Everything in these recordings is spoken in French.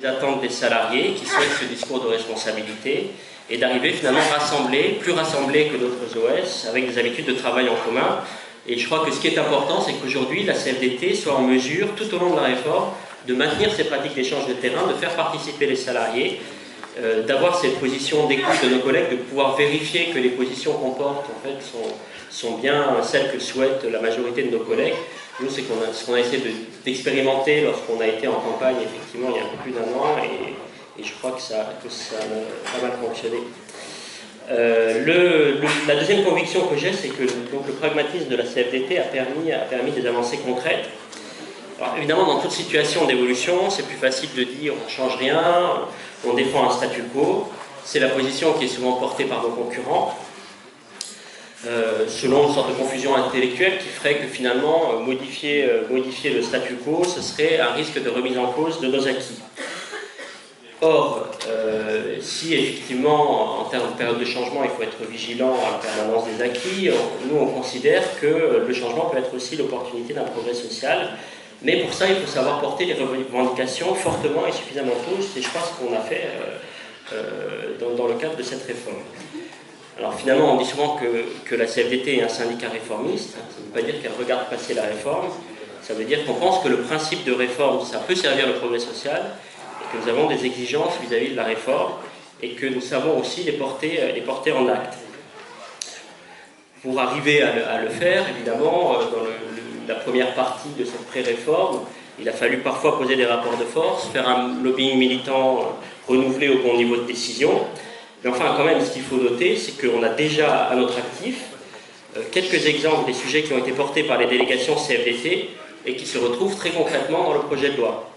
attentes des salariés qui souhaitent ce discours de responsabilité et d'arriver finalement rassemblés, plus rassemblés que d'autres OS, avec des habitudes de travail en commun. Et je crois que ce qui est important, c'est qu'aujourd'hui, la CFDT soit en mesure, tout au long de la réforme, de maintenir ces pratiques d'échange de terrain, de faire participer les salariés, d'avoir cette position d'écoute de nos collègues, de pouvoir vérifier que les positions qu'on porte en fait, sont bien celles que souhaite la majorité de nos collègues. Nous, c'est ce qu'on a essayé d'expérimenter lorsqu'on a été en campagne, effectivement, il y a un peu plus d'un an, et je crois que ça a pas mal fonctionné. La deuxième conviction que j'ai, c'est que le pragmatisme de la CFDT a permis des avancées concrètes. Alors, évidemment, dans toute situation d'évolution, c'est plus facile de dire on ne change rien, on défend un statu quo. C'est la position qui est souvent portée par nos concurrents, selon une sorte de confusion intellectuelle qui ferait que finalement, modifier le statu quo, ce serait un risque de remise en cause de nos acquis. Or, si effectivement, en termes de période de changement, il faut être vigilant à la permanence des acquis, nous on considère que le changement peut être aussi l'opportunité d'un progrès social. Mais pour ça, il faut savoir porter les revendications fortement et suffisamment tôt. C'est, je pense, ce qu'on a fait dans le cadre de cette réforme. Alors finalement, on dit souvent que la CFDT est un syndicat réformiste. Ça ne veut pas dire qu'elle regarde passer la réforme. Ça veut dire qu'on pense que le principe de réforme, ça peut servir le progrès social, et que nous avons des exigences vis-à-vis de la réforme, et que nous savons aussi les porter en acte. Pour arriver à le faire, évidemment, dans la première partie de cette pré-réforme, il a fallu parfois poser des rapports de force, faire un lobbying militant renouvelé au bon niveau de décision. Mais enfin, quand même, ce qu'il faut noter, c'est qu'on a déjà à notre actif quelques exemples des sujets qui ont été portés par les délégations CFDT et qui se retrouvent très concrètement dans le projet de loi.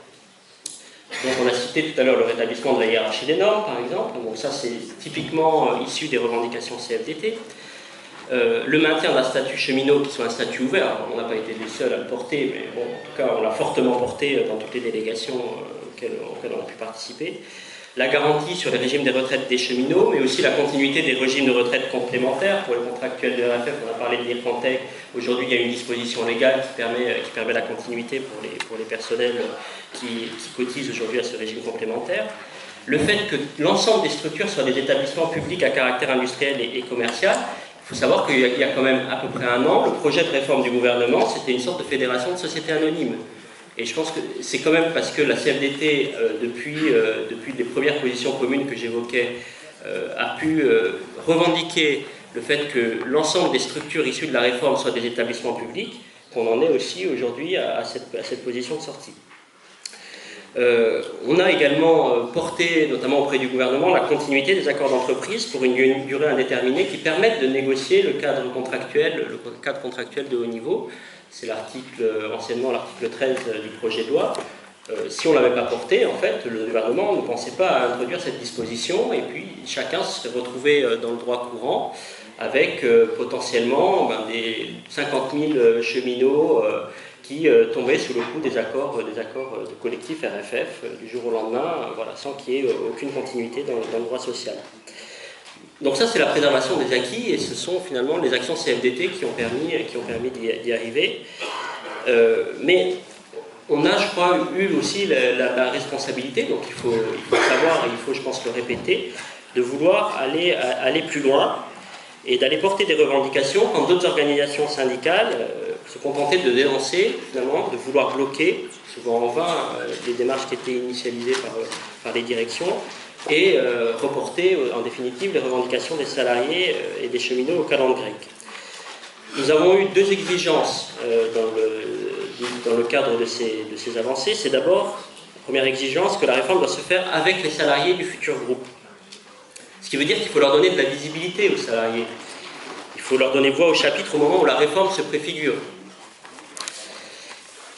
Donc on a cité tout à l'heure le rétablissement de la hiérarchie des normes, par exemple. Donc ça, c'est typiquement issu des revendications CFDT. Le maintien d'un statut cheminot qui soit un statut ouvert. Alors, on n'a pas été les seuls à le porter, mais bon, en tout cas, on l'a fortement porté dans toutes les délégations auxquelles on a pu participer. La garantie sur les régimes des retraites des cheminots, mais aussi la continuité des régimes de retraite complémentaires pour les contractuels de RFF. On a parlé de l'IRCANTEC. Aujourd'hui, il y a une disposition légale qui permet la continuité pour les personnels qui cotisent aujourd'hui à ce régime complémentaire. Le fait que l'ensemble des structures soient des établissements publics à caractère industriel et commercial. Il faut savoir qu'il y a quand même à peu près un an, le projet de réforme du gouvernement, c'était une sorte de fédération de sociétés anonymes. Et je pense que c'est quand même parce que la CFDT, depuis les premières positions communes que j'évoquais, a pu revendiquer le fait que l'ensemble des structures issues de la réforme soient des établissements publics, qu'on en est aussi aujourd'hui à cette position de sortie. On a également porté, notamment auprès du gouvernement, la continuité des accords d'entreprise pour une durée indéterminée qui permettent de négocier le cadre contractuel de haut niveau. C'est anciennement l'article 13 du projet de loi. Si on ne l'avait pas porté, en fait, le gouvernement ne pensait pas à introduire cette disposition, et puis chacun se serait retrouvé dans le droit courant avec potentiellement des 50 000 cheminots qui tombaient sous le coup des accords de collectif RFF du jour au lendemain, voilà, sans qu'il y ait aucune continuité dans le droit social. Donc ça, c'est la préservation des acquis, et ce sont finalement les actions CFDT qui ont permis d'y arriver. Mais on a, je crois, eu aussi la responsabilité, donc il faut savoir, et il faut, je pense, le répéter, de vouloir aller plus loin et d'aller porter des revendications quand d'autres organisations syndicales se contentaient de dénoncer, finalement, de vouloir bloquer, souvent en vain, les démarches qui étaient initialisées par les directions, et reporter en définitive les revendications des salariés et des cheminots au calendes grec. Nous avons eu deux exigences dans le cadre de ces avancées. C'est d'abord, première exigence, que la réforme doit se faire avec les salariés du futur groupe. Ce qui veut dire qu'il faut leur donner de la visibilité aux salariés. Il faut leur donner voix au chapitre au moment où la réforme se préfigure.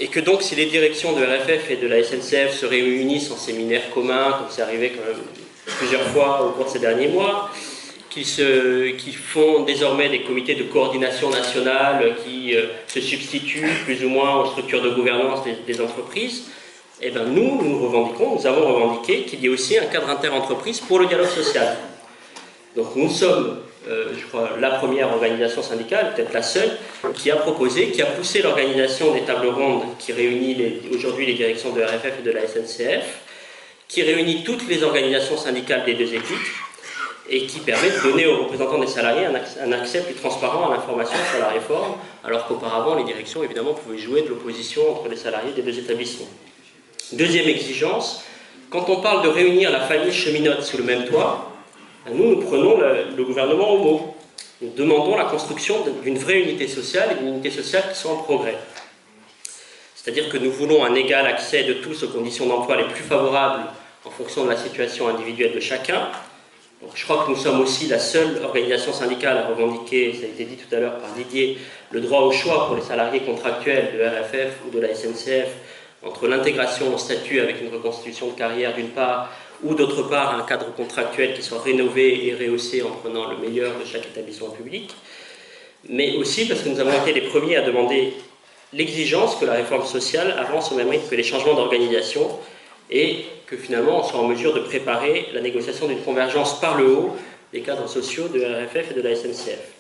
Et que donc, si les directions de RFF et de la SNCF se réunissent en séminaire commun, comme c'est arrivé quand même plusieurs fois au cours de ces derniers mois, qui font désormais des comités de coordination nationale qui se substituent plus ou moins aux structures de gouvernance des entreprises, eh bien nous avons revendiqué qu'il y ait aussi un cadre inter-entreprise pour le dialogue social. Donc nous sommes, je crois, la première organisation syndicale, peut-être la seule, qui a poussé l'organisation des tables rondes qui réunit aujourd'hui les directions de RFF et de la SNCF, qui réunit toutes les organisations syndicales des deux équipes et qui permet de donner aux représentants des salariés un accès plus transparent à l'information sur la réforme, alors qu'auparavant, les directions, évidemment, pouvaient jouer de l'opposition entre les salariés des deux établissements. Deuxième exigence, quand on parle de réunir la famille cheminote sous le même toit, nous prenons le gouvernement au mot. Nous demandons la construction d'une vraie unité sociale et d'une unité sociale qui soit en progrès. C'est-à-dire que nous voulons un égal accès de tous aux conditions d'emploi les plus favorables en fonction de la situation individuelle de chacun. Donc, je crois que nous sommes aussi la seule organisation syndicale à revendiquer, ça a été dit tout à l'heure par Didier, le droit au choix pour les salariés contractuels de RFF ou de la SNCF entre l'intégration au statut avec une reconstitution de carrière d'une part, ou d'autre part un cadre contractuel qui soit rénové et rehaussé en prenant le meilleur de chaque établissement public, mais aussi parce que nous avons été les premiers à demander l'exigence que la réforme sociale avance au même rythme que les changements d'organisation et que finalement on soit en mesure de préparer la négociation d'une convergence par le haut des cadres sociaux de RFF et de la SNCF.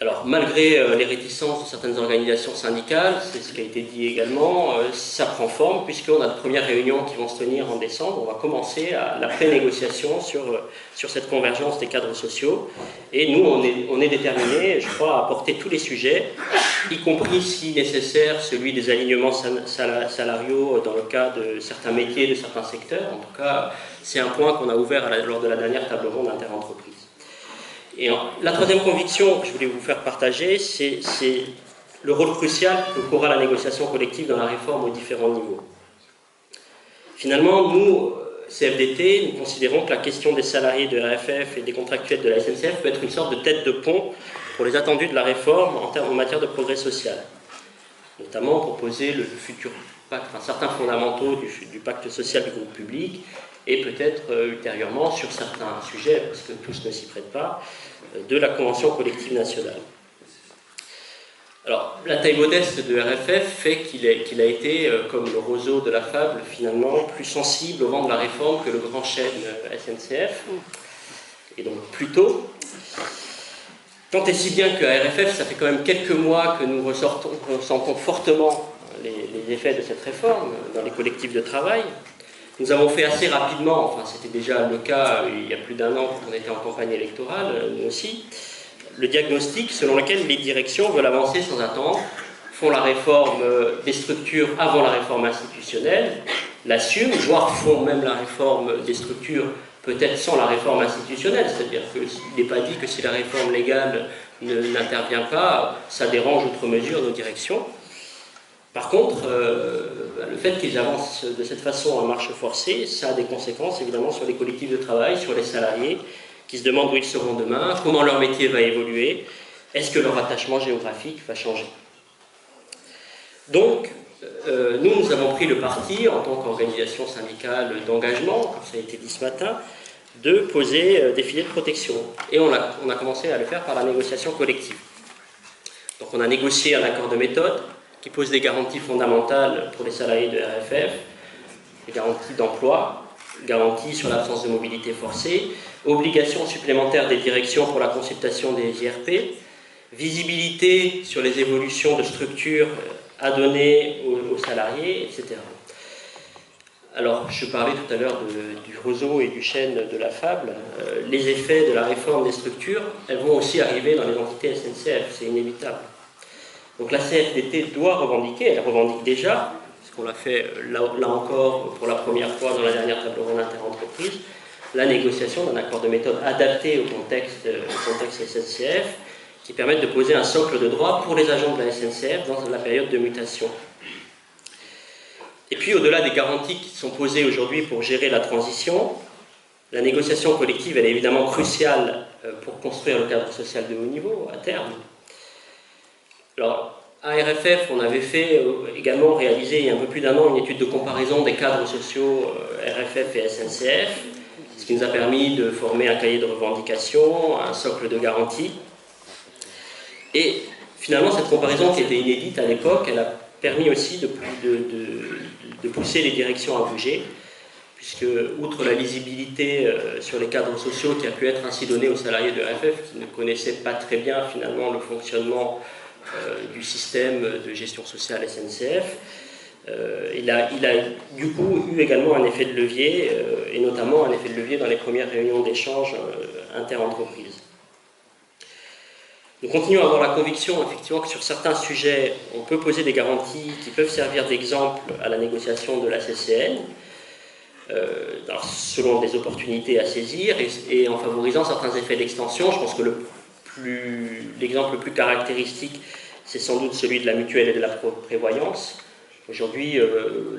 Alors, malgré les réticences de certaines organisations syndicales, c'est ce qui a été dit également, ça prend forme puisqu'on a de premières réunions qui vont se tenir en décembre. On va commencer la pré-négociation sur cette convergence des cadres sociaux. Et nous, on est déterminés, je crois, à porter tous les sujets, y compris, si nécessaire, celui des alignements salariaux dans le cas de certains métiers, de certains secteurs. En tout cas, c'est un point qu'on a ouvert lors de la dernière table ronde interentreprise. Et la troisième conviction que je voulais vous faire partager, c'est le rôle crucial qu'aura la négociation collective dans la réforme aux différents niveaux. Finalement, nous, CFDT, nous considérons que la question des salariés de RFF et des contractuels de la SNCF peut être une sorte de tête de pont pour les attendus de la réforme en matière de progrès social. Notamment proposer le futur pacte, enfin, certains fondamentaux du pacte social du groupe public, et peut-être ultérieurement sur certains sujets, parce que tous ne s'y prêtent pas, de la Convention collective nationale. Alors, la taille modeste de RFF fait qu'il a été, comme le roseau de la fable, finalement, plus sensible au vent de la réforme que le grand chêne SNCF, et donc plus tôt. Tant et si bien qu'à RFF, ça fait quand même quelques mois que nous ressentons fortement les effets de cette réforme dans les collectifs de travail. Nous avons fait assez rapidement, enfin c'était déjà le cas il y a plus d'un an quand on était en campagne électorale, nous aussi, le diagnostic selon lequel les directions veulent avancer sans attendre, font la réforme des structures avant la réforme institutionnelle, l'assument, voire font même la réforme des structures peut-être sans la réforme institutionnelle, c'est-à-dire qu'il n'est pas dit que si la réforme légale n'intervient pas, ça dérange outre mesure nos directions. Par contre, le fait qu'ils avancent de cette façon en marche forcée, ça a des conséquences évidemment sur les collectifs de travail, sur les salariés, qui se demandent où ils seront demain, comment leur métier va évoluer, est-ce que leur attachement géographique va changer. Donc, nous avons pris le parti, en tant qu'organisation syndicale d'engagement, comme ça a été dit ce matin, de poser des filets de protection. Et on a commencé à le faire par la négociation collective. Donc on a négocié un accord de méthode, qui pose des garanties fondamentales pour les salariés de RFF, des garanties d'emploi, garanties sur l'absence de mobilité forcée, obligations supplémentaires des directions pour la consultation des IRP, visibilité sur les évolutions de structure à donner aux salariés, etc. Alors, je parlais tout à l'heure du roseau et du chêne de la fable. Les effets de la réforme des structures, elles vont aussi arriver dans les entités SNCF, c'est inévitable. Donc la CFDT doit revendiquer, elle revendique déjà, parce qu'on l'a fait là encore pour la première fois dans la dernière table ronde interentreprise, la négociation d'un accord de méthode adapté au contexte SNCF, qui permette de poser un socle de droit pour les agents de la SNCF dans la période de mutation. Et puis au-delà des garanties qui sont posées aujourd'hui pour gérer la transition, la négociation collective elle est évidemment cruciale pour construire le cadre social de haut niveau à terme. Alors, à RFF, on avait également réalisé il y a un peu plus d'un an une étude de comparaison des cadres sociaux RFF et SNCF, ce qui nous a permis de former un cahier de revendications, un socle de garantie. Et finalement, cette comparaison qui était inédite à l'époque, elle a permis aussi de pousser les directions à bouger, puisque, outre la lisibilité sur les cadres sociaux qui a pu être ainsi donnée aux salariés de RFF, qui ne connaissaient pas très bien finalement le fonctionnement du système de gestion sociale SNCF, Il a du coup eu également un effet de levier, et notamment un effet de levier dans les premières réunions d'échange inter-entreprises. Nous continuons à avoir la conviction, effectivement, que sur certains sujets, on peut poser des garanties qui peuvent servir d'exemple à la négociation de la CCN, selon des opportunités à saisir et en favorisant certains effets d'extension. Je pense que l'exemple le plus caractéristique, c'est sans doute celui de la mutuelle et de la prévoyance. Aujourd'hui,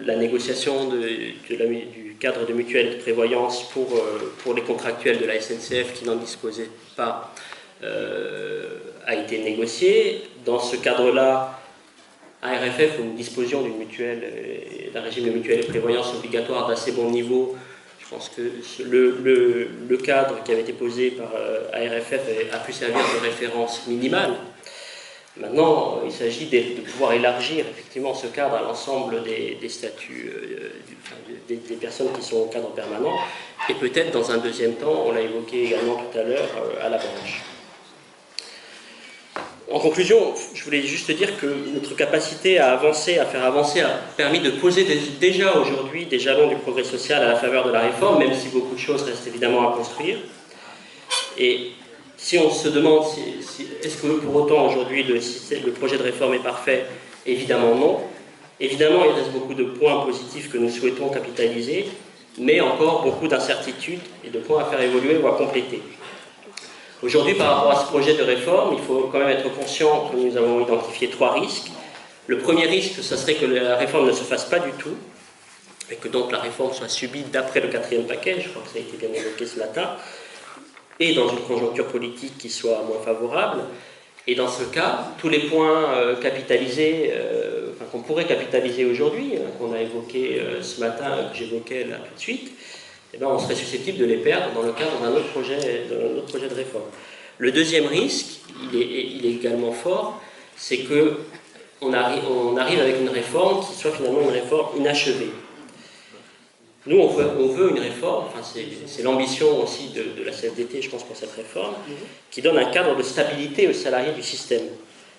la négociation du cadre de mutuelle et de prévoyance pour les contractuels de la SNCF qui n'en disposaient pas a été négociée. Dans ce cadre-là, à RFF, où nous disposions d'une mutuelle, d'un régime de mutuelle et de prévoyance obligatoire d'assez bon niveau, je pense que le cadre qui avait été posé par ARFF a pu servir de référence minimale. Maintenant, il s'agit de pouvoir élargir effectivement ce cadre à l'ensemble des statuts des personnes qui sont au cadre permanent, et peut-être dans un deuxième temps, on l'a évoqué également tout à l'heure, à la branche. En conclusion, je voulais juste dire que notre capacité à avancer, à faire avancer, a permis de poser déjà aujourd'hui des jalons du progrès social à la faveur de la réforme, même si beaucoup de choses restent évidemment à construire. Et si on se demande est-ce que pour autant aujourd'hui le projet de réforme est parfait, évidemment non. Évidemment, il reste beaucoup de points positifs que nous souhaitons capitaliser, mais encore beaucoup d'incertitudes et de points à faire évoluer ou à compléter. Aujourd'hui, par rapport à ce projet de réforme, il faut quand même être conscient que nous avons identifié 3 risques. Le premier risque, ce serait que la réforme ne se fasse pas du tout, et que donc la réforme soit subie d'après le 4e paquet, je crois que ça a été bien évoqué ce matin, et dans une conjoncture politique qui soit moins favorable. Et dans ce cas, tous les points capitalisés, qu'on pourrait capitaliser aujourd'hui, qu'on a évoqués ce matin, que j'évoquais là tout de suite, eh bien, on serait susceptible de les perdre dans le cadre d'un autre projet de réforme. Le deuxième risque, il est également fort, c'est qu'on arrive avec une réforme qui soit finalement une réforme inachevée. Nous, on veut une réforme, enfin, c'est l'ambition aussi de la CFDT, je pense, pour cette réforme, qui donne un cadre de stabilité aux salariés du système.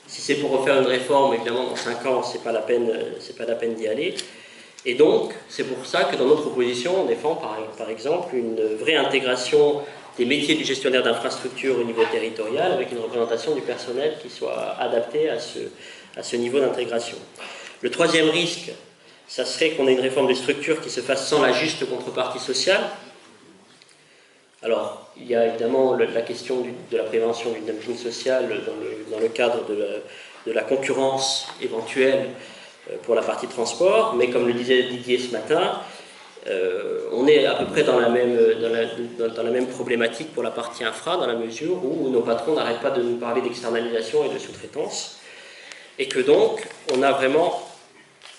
Si c'est pour refaire une réforme, évidemment, dans 5 ans, c'est pas la peine d'y aller. Et donc, c'est pour ça que dans notre proposition, on défend par exemple une vraie intégration des métiers du gestionnaire d'infrastructure au niveau territorial, avec une représentation du personnel qui soit adaptée à ce niveau d'intégration. Le troisième risque, ça serait qu'on ait une réforme des structures qui se fasse sans la juste contrepartie sociale. Alors, il y a évidemment la question de la prévention du dumping social dans le cadre de la concurrence éventuelle pour la partie transport, mais comme le disait Didier ce matin, on est à peu près dans la même problématique pour la partie infra, dans la mesure où nos patrons n'arrêtent pas de nous parler d'externalisation et de sous-traitance, et que donc on a vraiment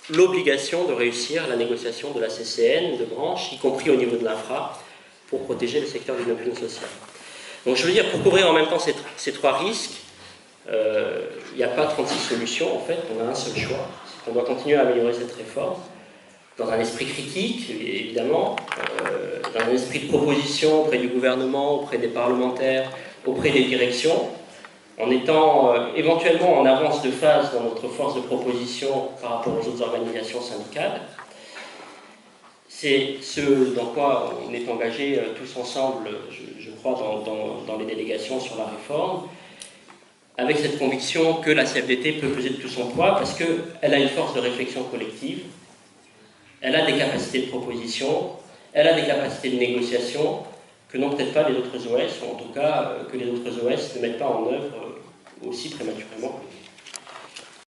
l'obligation de réussir la négociation de la CCN, de branche, y compris au niveau de l'infra, pour protéger le secteur du dumping social. Donc je veux dire, pour couvrir en même temps ces 3 risques, il n'y a pas 36 solutions, en fait, on a un seul choix. On doit continuer à améliorer cette réforme, dans un esprit critique, évidemment, dans un esprit de proposition auprès du gouvernement, auprès des parlementaires, auprès des directions, en étant éventuellement en avance de phase dans notre force de proposition par rapport aux autres organisations syndicales. C'est ce dans quoi on est engagé tous ensemble, je crois, dans les délégations sur la réforme, avec cette conviction que la CFDT peut peser de tout son poids parce qu'elle a une force de réflexion collective, elle a des capacités de proposition, elle a des capacités de négociation que n'ont peut-être pas les autres OS, ou en tout cas que les autres OS ne mettent pas en œuvre aussi prématurément.